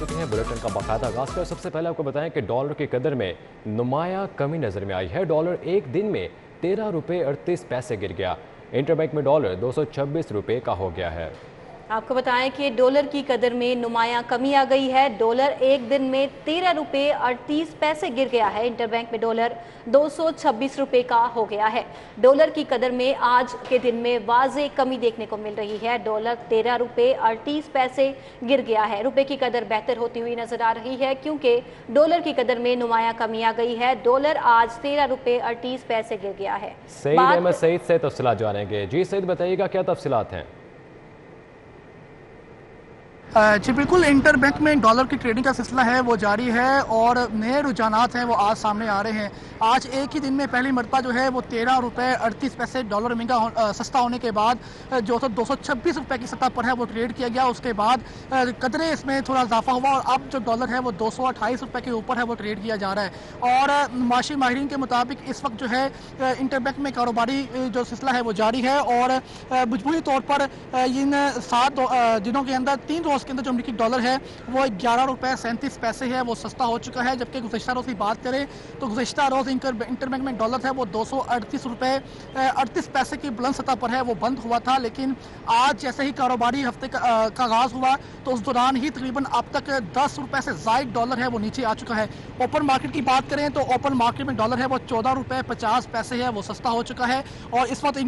चुके हैं बुलेटिन का बाकायदा आगाज कर। सबसे पहले आपको बताएं कि डॉलर की कदर में नुमाया कमी नजर में आई है। डॉलर एक दिन में 13 रुपये 38 पैसे गिर गया। इंटरबैंक में डॉलर 226 रुपये का हो गया है। आपको बताएं कि डॉलर की कदर में नुमाया कमी आ गई है। डॉलर एक दिन में 13 रुपये 38 पैसे गिर गया है। इंटरबैंक में डॉलर 226 रुपये का हो गया है। डॉलर की कदर में आज के दिन में वाज़े कमी देखने को मिल रही है। डॉलर 13 रुपये 38 पैसे गिर गया है। रुपए की कदर बेहतर होती हुई नजर आ रही है क्योंकि डॉलर की कदर में नुमाया कमी आ गई है। डॉलर आज 13 रुपये 38 पैसे गिर गया है। सईद अहमद सईद से तफसीलात जानेंगे। जी सईद, बताइएगा क्या तफसीलात हैं? जी बिल्कुल, इंटर बैंक में डॉलर की ट्रेडिंग का सिलसिला है वो जारी है और नए रुझानात हैं वो आज सामने आ रहे हैं। आज एक ही दिन में पहली मरतबा जो है वो 13 रुपये 38 पैसे डॉलर महंगा सस्ता होने के बाद जो 226 रुपये की सतह पर है वो ट्रेड किया गया। उसके बाद कदरे इसमें थोड़ा इजाफा हुआ और अब जो डॉलर है वो 228 रुपये के ऊपर है वो ट्रेड किया जा रहा है। और माशी माहिरीन के मुताबिक इस वक्त जो है इंटर बैंक में कारोबारी जो सिलसिला है वो जारी है और मजबूरी तौर पर इन 7 दिनों के अंदर 3 रोज़ के अंदर जो अमेरिकी डॉलर है वो 11 रुपये 37 पैसे है वो सस्ता हो चुका है। जबकि गुज़श्ता रोज़ की बात करें तो गुज़श्ता रोज़ इंटर बैंक में डॉलर है वो 238 रुपये 38 पैसे की बुलंद सतह पर है वो बंद हुआ था। लेकिन आज जैसे ही कारोबारी हफ्ते का आगाज़ हुआ तो उस दौरान ही तकरीबन अब तक 10 रुपये से ज़ायद डॉलर है वो नीचे आ चुका है। ओपन मार्केट की बात करें तो ओपन मार्केट में डॉलर है वो 14 रुपये 50 पैसे है वो सस्ता हो चुका है और इस वक्त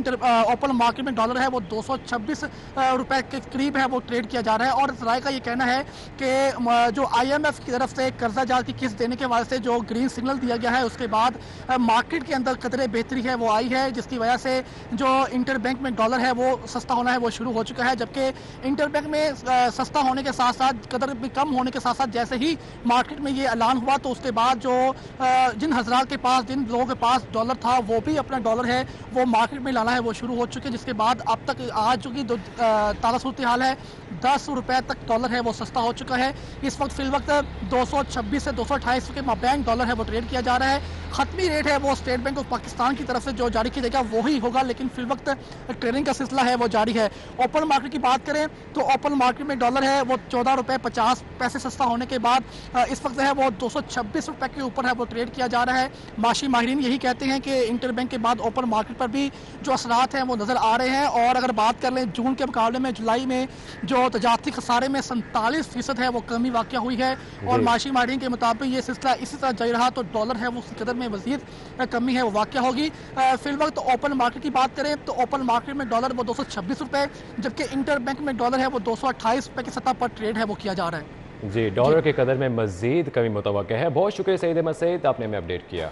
ओपन मार्केट में डॉलर है वो 226 रुपये के करीब है वो ट्रेड किया जा रहा है। और राय का ये कहना है कि जो IMF की तरफ से कर्जा जाल की किस्त देने के वास्ते जो ग्रीन सिग्नल दिया गया है उसके बाद मार्केट के अंदर कदरे बेहतरी है वो आई है, जिसकी वजह से जो इंटर बैंक में डॉलर है वो सस्ता होना है वो शुरू हो चुका है। जबकि इंटर बैंक में सस्ता होने के साथ साथ कदर भी कम होने के साथ साथ जैसे ही मार्केट में ये ऐलान हुआ तो उसके बाद जो जिन हजरात के पास जिन लोगों के पास डॉलर था वो भी अपना डॉलर है वो मार्केट में लाना है वो शुरू हो चुके, जिसके बाद अब तक आज जो कि ताज़ा सूरत हाल है 10 रुपये तक डॉलर है वो सस्ता हो चुका है। इस वक्त फिल वक्त 226 से 228 के माबैन डॉलर है वो ट्रेड किया जा रहा है। खत्मी रेट है वो स्टेट बैंक ऑफ पाकिस्तान की तरफ से जो जारी किया जाएगा वही होगा, लेकिन फिल वक्त ट्रेडिंग का सिलसिला है वो जारी है। ओपन मार्केट की बात करें तो ओपन मार्केट में डॉलर है वो 14 रुपये 50 पैसे सस्ता होने के बाद इस वक्त है वो 226 रुपये के ऊपर है वो ट्रेड किया जा रहा है। माशी माहिरीन यही कहते हैं कि इंटर बैंक के बाद ओपन मार्केट पर भी जो असरात हैं वो नज़र आ रहे हैं। और अगर बात कर लें जून के मुकाबले में जुलाई में जो तजारती खसारे में 47% है वो कमी वाक़या हुई है और माशी माहिरीन के मुताबिक ये सिलसिला इसी तरह जारी रहा तो डॉलर है वो उसकी कदर में मज़ीद कमी है वो वाक़या होगी। फिल वक्त ओपन मार्केट की बात करें तो ओपन मार्केट में डॉलर वो 226 रुपये जबकि इंटर बैंक में डॉलर है वो 228 रुपये की सतह पर ट्रेड है वो किया जा रहा है। जी, डॉलर की कदर में मज़ीद कमी मुतवक्किल है। बहुत शुक्रिया सईद अहमद सईद, आपने हमें अपडेट किया।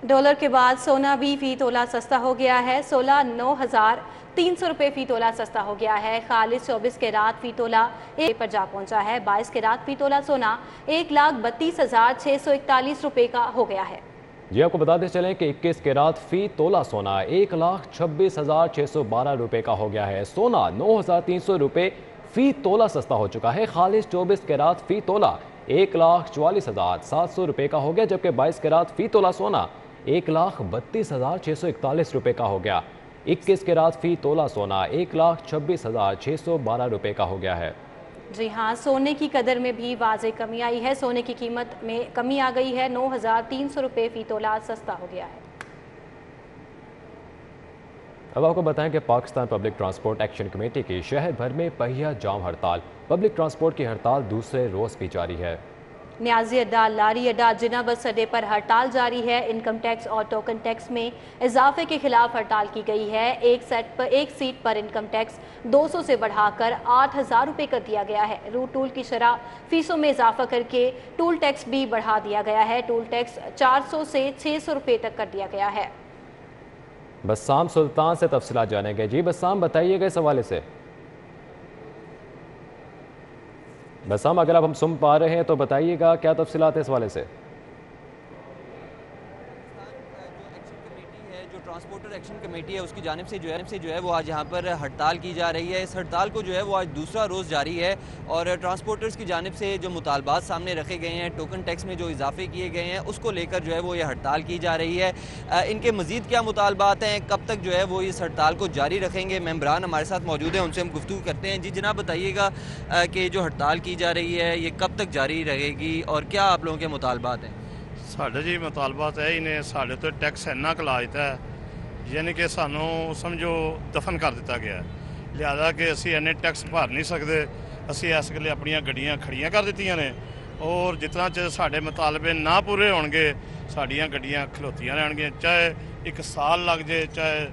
डॉलर के बाद सोना भी फी तोला सस्ता हो गया है। 9,300 रुपये फी तोला सस्ता हो गया है। खालिस 24 के रात फी तोला एक पर जा पहुंचा है। 22 के रात फी तोला सोना 1,32,641 रुपये का हो गया है। जी, आपको बताते चलें कि 21 के रात फी तोला सोना 1,26,612 रुपये का हो गया है। सोना 9,300 रुपये फी तोला सस्ता हो चुका है। खालिस 24 के रात फी तोला 1,44,700 रुपये का हो गया, जबकि 22 के रात फी तोला सोना 1,32,641 रुपये का हो गया। 21 के रात फी तोला सोना 1,26,612 रुपये का हो गया है। जी हाँ, सोने की कदर में भी वाज़े कमी आई है। सोने की कीमत में कमी आ गई है। 9,300 रुपये फी तोला सस्ता हो गया है। अब आपको बताएं कि Pakistan public transport action committee की शहर भर में पहिया जाम हड़ताल। पब्लिक ट्रांसपोर्ट की हड़ताल दूसरे रोज़ भी जारी है। न्याजी अड्डा, लारी अड्डा, जिना बस अड्डे पर हड़ताल जारी है। इनकम टैक्स और टोकन टैक्स में इजाफे के खिलाफ हड़ताल की गई है। एक सीट पर इनकम टैक्स 200 से बढ़ाकर 8,000 रुपये कर दिया गया है। रूट टूल की शरह फीसों में इजाफा करके टूल टैक्स भी बढ़ा दिया गया है। टूल टैक्स 400 से 600 रुपये तक कर दिया गया है। बस्साम सुल्तान से तफसीलात जानेंगे। जी बस्साम, बताइएगा इस हवाले से। बस्साम, अगर आप हम सुन पा रहे हैं तो बताइएगा क्या तफसीलात है इस हवाले से। जो ट्रांसपोर्टर एक्शन कमेटी है उसकी जानिब से जो है वो आज यहाँ पर हड़ताल की जा रही है। इस हड़ताल को जो है वो आज दूसरा रोज़ जारी है और ट्रांसपोर्टर्स की जानिब से जो मुतालबात सामने रखे गए हैं, टोकन टैक्स में जो इजाफे किए गए हैं, उसको लेकर जो है वो ये हड़ताल की जा रही है। इनके मज़ीद क्या मुतालबात हैं, कब तक जो है वो इस हड़ताल को जारी रखेंगे, मेंबरान हमारे साथ मौजूद हैं, उनसे हम गुफ्तगू करते हैं। जी जनाब, बताइएगा कि जो हड़ताल की जा रही है ये कब तक जारी रहेगी और क्या आप लोगों के मुतालबात हैं? ਸਾਡੇ ਜੀ ਮੁਤਾਲਬਾਤ ਇਹ ਹੀ ਨੇ, ਸਾਡੇ ਤੋਂ ਟੈਕਸ ਇੰਨਾ ਕੁ ਲਾ ਦਿੱਤਾ ਹੈ, ਯਾਨੀ ਕਿ ਸਾਨੂੰ ਸਮਝੋ ਦਫਨ ਕਰ ਦਿੱਤਾ ਗਿਆ, ਲਿਹਾਜ਼ਾ ਕਿ ਅਸੀਂ ਇੰਨੇ ਟੈਕਸ ਭਰ ਨਹੀਂ ਸਕਦੇ। ਅਸੀਂ ਇਸ ਵੇਲੇ ਆਪਣੀਆਂ ਗੱਡੀਆਂ ਖੜੀਆਂ ਕਰ ਦਿੱਤੀਆਂ ਨੇ ਔਰ ਜਿਤਨਾ ਚਿਰ ਸਾਡੇ ਮੁਤਾਲਬੇ ਨਾ ਪੂਰੇ ਹੋਣਗੇ ਸਾਡੀਆਂ ਗੱਡੀਆਂ ਖਲੋਤੀਆਂ ਰਹਿਣਗੀਆਂ, ਚਾਹੇ 1 साल लग जाए चाहे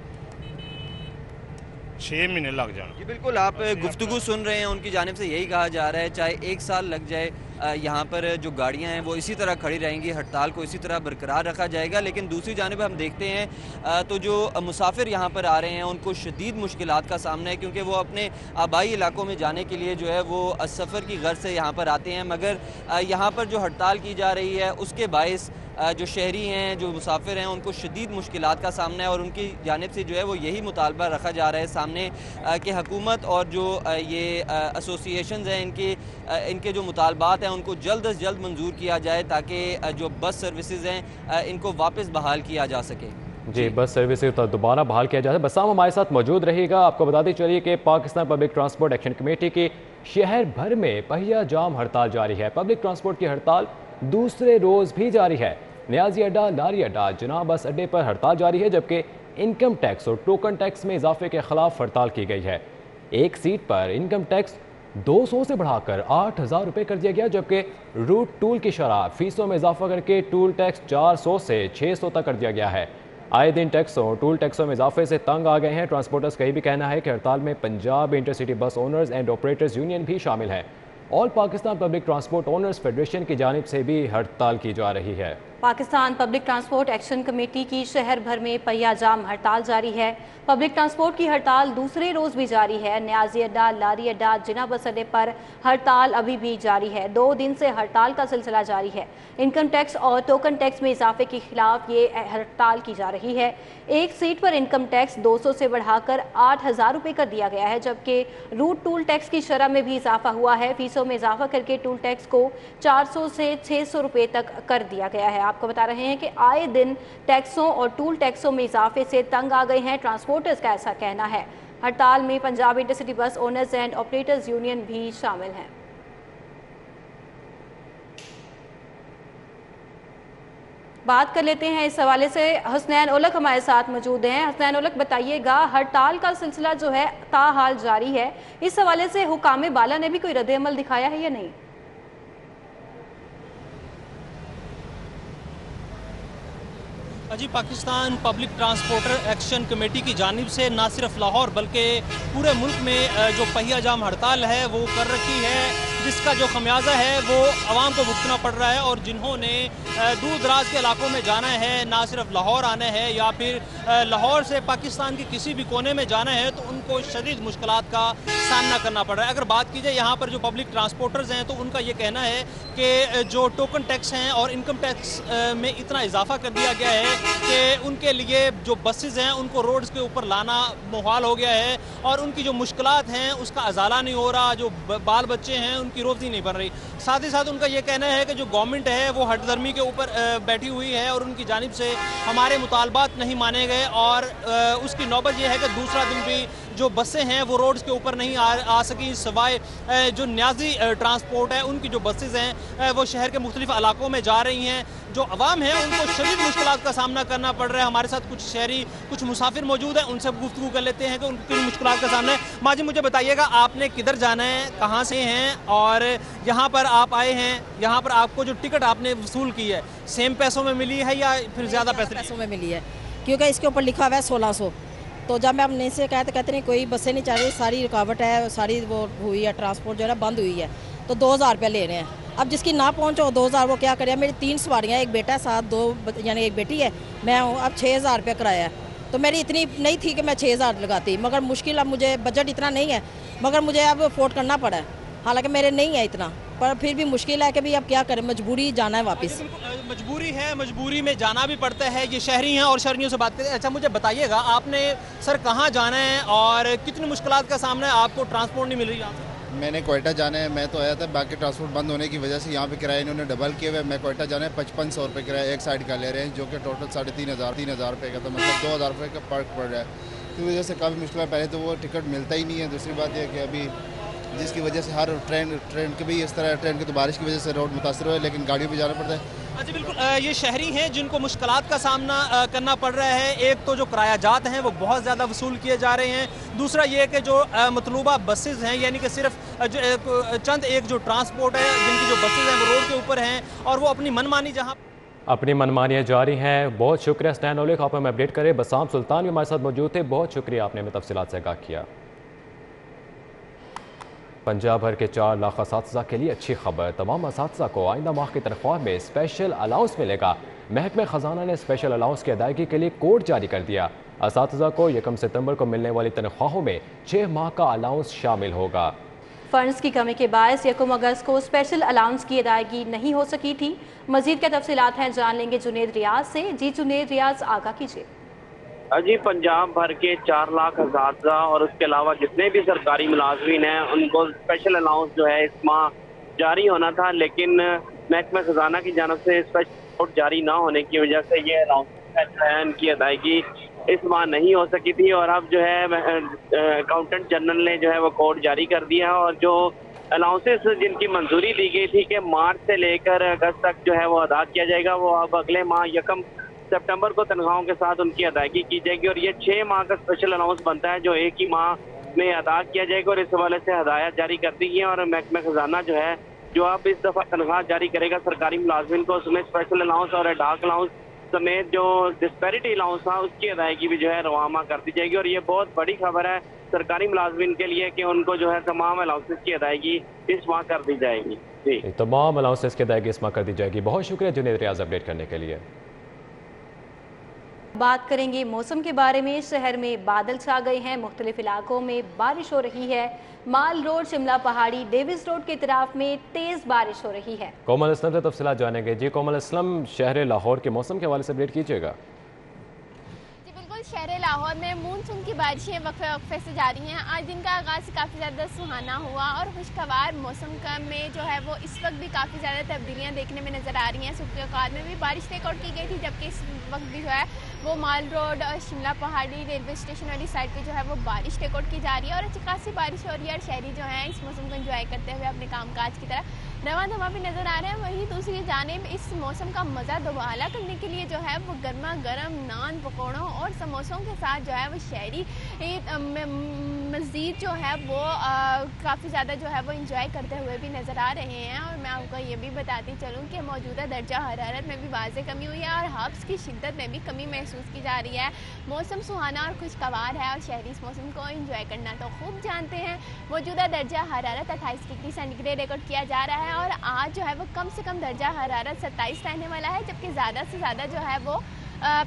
6 महीने लग जाए। जी बिल्कुल, आप गुफ्तगू सुन रहे हैं, उनकी जानिब से यही कहा जा रहा है चाहे 1 साल लग जाए, यहाँ पर जो गाड़ियाँ हैं वो इसी तरह खड़ी रहेंगी, हड़ताल को इसी तरह बरकरार रखा जाएगा। लेकिन दूसरी जानिब हम देखते हैं तो जो मुसाफिर यहाँ पर आ रहे हैं उनको शदीद मुश्किलात का सामना है, क्योंकि वो अपने आबाई इलाकों में जाने के लिए जो है वो सफ़र की गर्ज से यहाँ पर आते हैं, मगर यहाँ पर जो हड़ताल की जा रही है उसके बायस जो शहरी हैं, जो मुसाफिर हैं, उनको शदीद मुश्किलात का सामना है और उनकी जानिब से जो है वो यही मुतालबा रखा जा रहा है सामने कि हुकूमत और जो ये एसोसिएशंस हैं इनके जो मुतालबात हैं उनको जल्द अज जल्द मंजूर किया जाए ताकि जो बस सर्विसेज हैं इनको वापस बहाल किया जा सके। जी, बस सर्विस दोबारा बहाल किया जाए। बसाम हमारे साथ मौजूद रहेगा। आपको बताते चलिए कि Pakistan public transport action committee की शहर भर में पहिया जाम हड़ताल जारी है। पब्लिक ट्रांसपोर्ट की हड़ताल दूसरे रोज़ भी जारी है। न्याजी अड्डा, लारी अड्डा, जनाब बस अड्डे पर हड़ताल जारी है, जबकि इनकम टैक्स और टोकन टैक्स में इजाफे के खिलाफ हड़ताल की गई है। एक सीट पर इनकम टैक्स 200 से बढ़ाकर 8,000 रुपये कर दिया गया, जबकि रूट टूल की शरह फीसों में इजाफा करके टूल टैक्स 400 से 600 तक कर दिया गया है। आए दिन टैक्सों टूल टैक्सों में इजाफे से तंग आ गए हैं। ट्रांसपोर्टर्स का ये भी कहना है कि हड़ताल में पंजाब इंटरसिटी बस ओनर्स एंड ऑपरेटर्स यूनियन भी शामिल है। All Pakistan public transport owners federation की जानिब से भी हड़ताल की जा रही है। Pakistan public transport action committee की शहर भर में पहिया जाम हड़ताल जारी है। पब्लिक ट्रांसपोर्ट की हड़ताल दूसरे रोज़ भी जारी है। न्याजी अड्डा, लारी अड्डा, जिना बस अड्डे पर हड़ताल अभी भी जारी है। 2 दिन से हड़ताल का सिलसिला जारी है। इनकम टैक्स और टोकन टैक्स में इजाफे के खिलाफ ये हड़ताल की जा रही है। एक सीट पर इनकम टैक्स 200 से बढ़ाकर 8,000 रुपये कर दिया गया है, जबकि रूट टूल टैक्स की शरह में भी इजाफा हुआ है। फीसों में इजाफा करके टूल टैक्स को 400 से 600 रुपये तक कर दिया गया है। आपको बता रहे हैं कि आए दिन टैक्सों और टूल टैक्सों में इजाफे से तंग आ गए हैं। ट्रांसपोर्टर्स का ऐसा कहना है। हड़ताल में पंजाब इंटरसिटी बस ओनर्स एंड ऑपरेटर्स यूनियन भी शामिल हैं। बात कर लेते हैं इस हवाले से, हसनैन ओलक हमारे साथ मौजूद हैं। हसनैन ओलक, बताइएगा, हड़ताल का सिलसिला जो है ताहाल जारी है, इस हवाले से हुकाम बाला ने भी कोई रद्द-ए-अमल दिखाया है या नहीं? जी, Pakistan public transporter action committee की जानिब से ना सिर्फ लाहौर बल्कि पूरे मुल्क में जो पहिया जाम हड़ताल है वो कर रखी है, जिसका जो खमियाजा है वो आवाम को भुगतना पड़ रहा है। और जिन्होंने दूर दराज के इलाकों में जाना है, ना सिर्फ लाहौर आना है या फिर लाहौर से पाकिस्तान के किसी भी कोने में जाना है, तो उनको शदीद मुश्किलात का सामना करना पड़ रहा है। अगर बात की जाए यहाँ पर जो पब्लिक ट्रांसपोर्टर्स हैं तो उनका ये कहना है कि जो टोकन टैक्स हैं और इनकम टैक्स में इतना इजाफा कर दिया गया है कि उनके लिए जो बसेस हैं उनको रोड्स के ऊपर लाना मुहाल हो गया है और उनकी जो मुश्किलात हैं उसका अजाला नहीं हो रहा, जो बाल बच्चे हैं उनकी रोज़ी नहीं बन रही। साथ ही साथ उनका ये कहना है कि जो गवर्नमेंट है वो हटदर्मी के ऊपर बैठी हुई है और उनकी जानिब से हमारे मुतालबात नहीं माने गए और उसकी नौबत ये है कि दूसरा दिन भी जो बसें हैं वो रोड्स के ऊपर नहीं आ सकी, सिवाय जो न्याजी ट्रांसपोर्ट है उनकी जो बसेस हैं वो शहर के मुख्तलिफ इलाकों में जा रही हैं। जो अवाम है उनको शदीद मुश्किलात का सामना करना पड़ रहा है। हमारे साथ कुछ शहरी, कुछ मुसाफिर मौजूद हैं, उनसे गुफ्तगू कर लेते हैं कि उनकी मुश्किलात का सामना है। माँ जी, मुझे बताइएगा, आपने किधर जाना है, कहाँ से हैं और यहाँ पर आप आए हैं, यहाँ पर आपको जो टिकट आपने वसूल की है सेम पैसों में मिली है या फिर ज़्यादा पैसों में मिली है? क्योंकि इसके ऊपर लिखा हुआ है 1600। तो जब मैं अपने से कहते कहते नहीं, कोई बसें नहीं चल रही, सारी रुकावट है, सारी वो हुई है, ट्रांसपोर्ट जो है बंद हुई है, तो 2000 रुपये ले रहे हैं। अब जिसकी ना पहुँचो 2000, वो क्या करे? मेरी 3 सवारियाँ, एक बेटा साथ, 2 यानी एक बेटी है, मैं हूँ। अब 6000 रुपये किराया है, तो मेरी इतनी नहीं थी कि मैं 6000 लगाती, मगर मुश्किल, अब मुझे बजट इतना नहीं है, मगर मुझे अब अफोर्ड करना पड़ा है, हालांकि मेरे नहीं है इतना। पर फिर भी मुश्किल है कि भाई अब क्या करें, मजबूरी जाना है वापस। मजबूरी है, मजबूरी में जाना भी पड़ता है। ये शहरी हैं और शहरियों से बात करें। अच्छा, मुझे बताइएगा आपने सर कहाँ जाना है और कितनी मुश्किलात का सामना है आपको, ट्रांसपोर्ट नहीं मिल रही यहाँ से? मैंने क्वेटा जाना है, मैं तो आया था, बाकी ट्रांसपोर्ट बंद होने की वजह से यहाँ पे किराया इन्होंने डबल किए हुए। मैं क्वेटा जाना है 5500 रुपये किराया एक साइड का ले रहे हैं, जो कि टोटल 3500 रुपये का, तो मतलब 2000 रुपये का फर्क पड़ रहा है। तो वजह से काफ़ी मुश्किल है। पहले तो वो टिकट मिलता ही नहीं है, दूसरी बात यह कि अभी जिसकी वजह से हर ट्रेन के भी इस तरह ट्रेन की तो बारिश की वजह से रोड मुतासर हुआ है, लेकिन गाड़ियों पे जाना पड़ता है। अच्छा, बिल्कुल। ये शहरी हैं जिनको मुश्किलात का सामना करना पड़ रहा है। एक तो जो किराया जात हैं वो बहुत ज़्यादा वसूल किए जा रहे हैं, दूसरा ये कि जो मतलूबा बसेस हैं, यानी कि सिर्फ जो चंद एक जो ट्रांसपोर्ट है जिनकी जो बसेस हैं वो रोड के ऊपर हैं और वो अपनी मनमानी जहाँ अपनी मनमानियाँ जारी हैं। बहुत शुक्रिया स्टैन ओलिक, आप हमें अपडेट करें। बसाम सुल्तान भी हमारे साथ मौजूद थे, बहुत शुक्रिया, आपने हमें तफसीलात से आगाह किया। पंजाब भर के 4 लाख असातिज़ा के लिए अच्छी खबर। तमाम असातिज़ा को आइंदा माह की तनख्वाह में स्पेशल अलाउंस मिलेगा। महकमे ख़जाना ने स्पेशल अलाउंस की अदायगी के लिए कोड जारी कर दिया। असातिज़ा को 1 सितंबर को मिलने वाली तनख्वाहों में 6 माह का अलाउंस शामिल होगा। फंड्स की कमी के बायस 1 अगस्त को स्पेशल अलाउंस की अदायगी नहीं हो सकी थी। मजीद क्या तफसीलात हैं जान लेंगे जुनेद रियाज से। जी जुनेद रियाज, आगाह कीजिए। जी, पंजाब भर के 4 लाख असातिज़ा और उसके अलावा जितने भी सरकारी मुलाजमीन हैं उनको स्पेशल अलाउंस जो है इस माह जारी होना था, लेकिन महकमा खजाना की जानब से स्पेशल कोड जारी ना होने की वजह से ये अलाउंस की अदायगी इस माह नहीं हो सकी थी। और अब जो है अकाउंटेंट जनरल ने जो है वो कोड जारी कर दिया है और जो अलाउंसेस जिनकी मंजूरी दी गई थी कि मार्च से लेकर अगस्त तक जो है वो अदा किया जाएगा, वो अब अगले माह 1 सितंबर को तनख्वाहों के साथ उनकी अदायगी की जाएगी। और ये 6 माह का स्पेशल अलाउंस बनता है जो एक ही माह में अदा किया जाएगा और इस हवाले से हदायत जारी कर दी गई है। और महकमा खजाना जो है जो अब इस दफ़ा तनख्वाह जारी करेगा सरकारी मुलाजमिन को, उसमें स्पेशल अलाउंस और एडहॉक अलाउंस समेत जो डिस्पैरिटी अलाउंस था उसकी अदायगी भी जो है रवामा कर दी जाएगी। और ये बहुत बड़ी खबर है सरकारी मुलाजमिन के लिए कि उनको जो है तमाम अलाउंसेस की अदायगी इस माह कर दी जाएगी। जी, तमाम अलाउंसेस की अदायगी इस माह कर दी जाएगी। बहुत शुक्रिया जुनेद रियाज अपडेट करने के लिए। बात करेंगे मौसम के बारे में। शहर में बादल छा गए हैं, मुख्तलिफ इलाकों में बारिश हो रही है। माल रोड, शिमला पहाड़ी, डेविस रोड के तरफ में तेज़ बारिश हो रही है। कोमल असलम से तफसीलात जानेंगे। जी कोमल असलम, शहर लाहौर के मौसम के हवाले से अपडेट कीजिएगा। शहर लाहौर में मानसून की बारिशें वक्फे वक्फे से जारी हैं। आज दिन का आगाज़ काफ़ी ज़्यादा सुहाना हुआ और खुशगवार मौसम का में जो है वो इस वक्त भी काफ़ी ज़्यादा तब्दीलियाँ देखने में नज़र आ रही हैं। सुबह औकात में भी बारिश रिकॉर्ड की गई थी, जबकि इस वक्त भी जो है वो माल रोड और शिमला पहाड़ी रेलवे स्टेशन वाली साइड पर जो है वो बारिश रिकॉर्ड की जा रही है और अच्छी खासी बारिश हो रही है और शहरी जो है इस मौसम को एंजॉय करते हुए अपने काम काज की तरह रवा धवा भी नज़र आ रहे हैं। वहीं दूसरी जानिब इस मौसम का मज़ा दोबाला करने के लिए जो है वो गर्मा गर्म नान, पकौड़ों और समोसों के साथ जो है वो शहरी मज़ीद जो है वो काफ़ी ज़्यादा जो है वो इंजॉय करते हुए भी नज़र आ रहे हैं। और मैं आपको ये भी बताती चलूँ कि मौजूदा दर्जा हरारत में भी वाज़ेह कमी हुई है और हब्स की शिद्दत में भी कमी महसूस की जा रही है। मौसम सुहाना और खुशगवार है और शहरी इस मौसम को इंजॉय करना तो खूब जानते हैं। मौजूदा दर्जा हरारत 28 डिग्री सेंटीग्रेड रिकॉर्ड किया जा रहा है और आज जो है वो कम से कम दर्जा हरारत 27 रहने वाला है, जबकि ज़्यादा से ज़्यादा जो है वो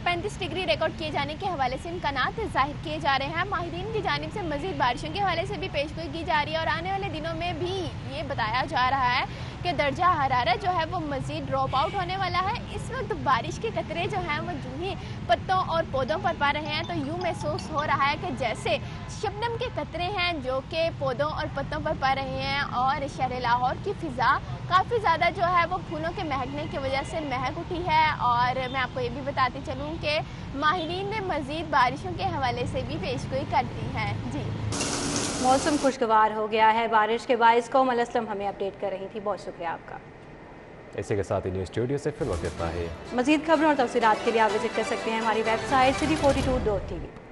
35 डिग्री रिकॉर्ड किए जाने के हवाले से इम्कानात जाहिर किए जा रहे हैं। माहिरीन की जानिब से मज़ीद बारिशों के हवाले से भी पेशगोई की जा रही है और आने वाले दिनों में भी ये बताया जा रहा है कि दर्जा हरारत जो है वो मज़ीद ड्रॉप आउट होने वाला है। इस वक्त बारिश के कतरे जो हैं वो यूं ही पत्तों और पौधों पर पा रहे हैं, तो यूँ महसूस हो रहा है कि जैसे शबनम के कतरे हैं जो कि पौधों और पत्तों पर पा रहे हैं। और शहर लाहौर की फ़िज़ा काफ़ी ज़्यादा जो है वो फूलों के महकने की वजह से महक उठी है। और मैं आपको ये भी बताती चलूँ कि माहिरीन ने मज़ीद बारिशों के हवाले से भी पेशगोई कर दी है। जी, मौसम खुशगवार हो गया है बारिश के बायस। कोमल असलम हमें अपडेट कर रही थी, बहुत शुक्रिया आपका। इसी के साथ ही न्यूज़ स्टूडियो से फिर वक्त इतना है। मज़ीद खबरों और तफसीलात के लिए आप विजिट कर सकते हैं हमारी वेबसाइट city42.tv।